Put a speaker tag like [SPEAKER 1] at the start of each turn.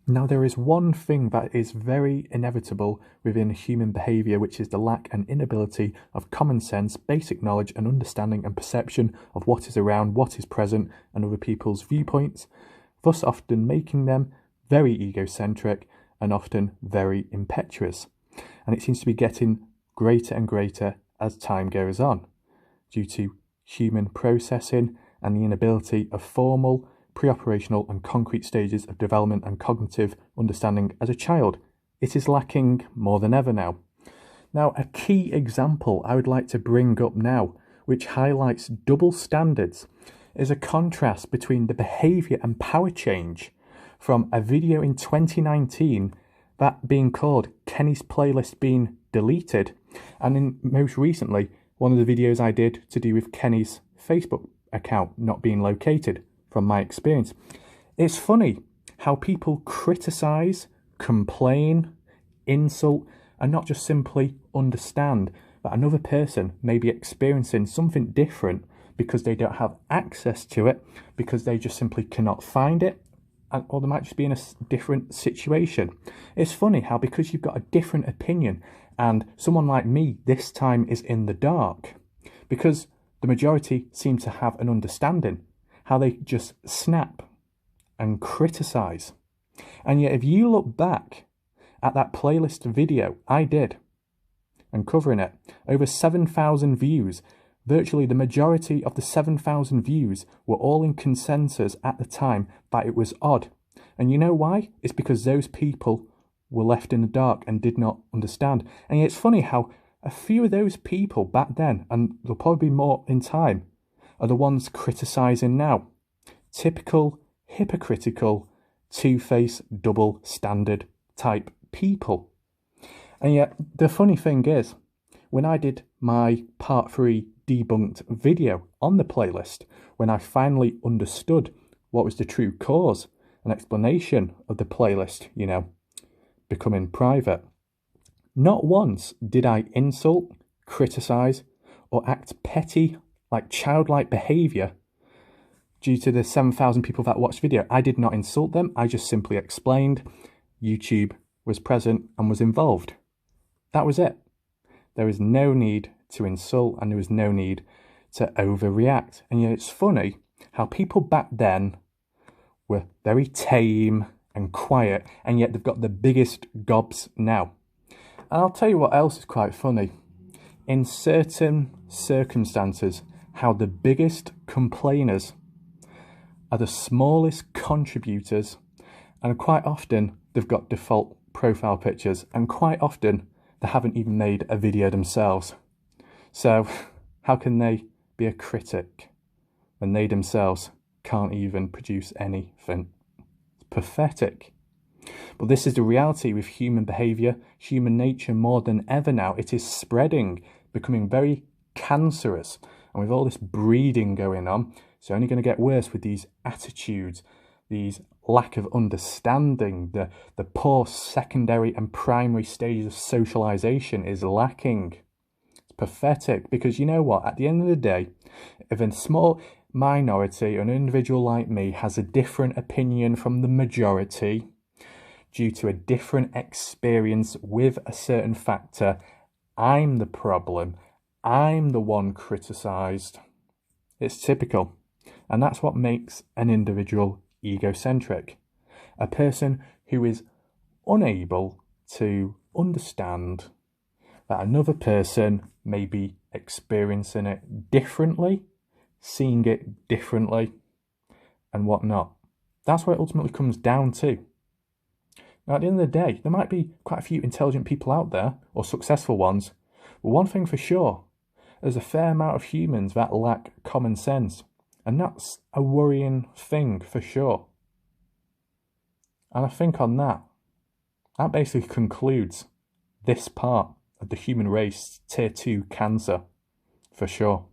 [SPEAKER 1] Now, there is one thing that is very inevitable within human behaviour, which is the lack and inability of common sense, basic knowledge and understanding and perception of what is around, what is present, and other people's viewpoints, thus often making them very egocentric and often very impetuous. And it seems to be getting greater and greater as time goes on, due to human processing and the inability of formal, pre-operational and concrete stages of development and cognitive understanding as a child. It is lacking more than ever now. Now, a key example I would like to bring up now, which highlights double standards, is a contrast between the behaviour and power change from a video in 2019, that being called Kenny's Playlist Being Deleted, and in most recently, one of the videos I did to do with Kenny's Facebook account not being located. From my experience, it's funny how people criticise, complain, insult, and not just simply understand that another person may be experiencing something different because they don't have access to it, because they just simply cannot find it, or they might just be in a different situation. It's funny how, because you've got a different opinion and someone like me this time is in the dark, because the majority seem to have an understanding, how they just snap and criticise. And yet if you look back at that playlist video I did and covering it, over 7,000 views, virtually the majority of the 7,000 views were all in consensus at the time that it was odd. And you know why? It's because those people were left in the dark and did not understand. And yet it's funny how a few of those people back then, and there'll probably be more in time, are the ones criticising now. Typical, hypocritical, two-faced, double standard type people. And yet the funny thing is, when I did my part 3 debunked video on the playlist, when I finally understood what was the true cause and explanation of the playlist, becoming private, not once did I insult, criticise, or act petty, like childlike behaviour due to the 7,000 people that watched the video. I did not insult them. I just simply explained YouTube was present and was involved. That was it. There was no need to insult and there was no need to overreact. And yet it's funny how people back then were very tame and quiet, and yet they've got the biggest gobs now. And I'll tell you what else is quite funny. In certain circumstances, how the biggest complainers are the smallest contributors, and quite often they've got default profile pictures, and quite often they haven't even made a video themselves. So how can they be a critic when they themselves can't even produce anything? It's pathetic. But this is the reality with human behaviour, human nature more than ever now. It is spreading, becoming very cancerous. And with all this breeding going on, it's only going to get worse with these attitudes, these lack of understanding, the poor secondary and primary stages of socialisation is lacking. It's pathetic, because you know what? At the end of the day, if a small minority, an individual like me, has a different opinion from the majority due to a different experience with a certain factor, I'm the problem. I'm the one criticised. It's typical. And that's what makes an individual egocentric. A person who is unable to understand that another person may be experiencing it differently, seeing it differently, and whatnot. That's what it ultimately comes down to. Now, at the end of the day, there might be quite a few intelligent people out there, or successful ones, but one thing for sure, there's a fair amount of humans that lack common sense. And that's a worrying thing for sure. And I think on that basically concludes this part of the human race tier 2 cancer for sure.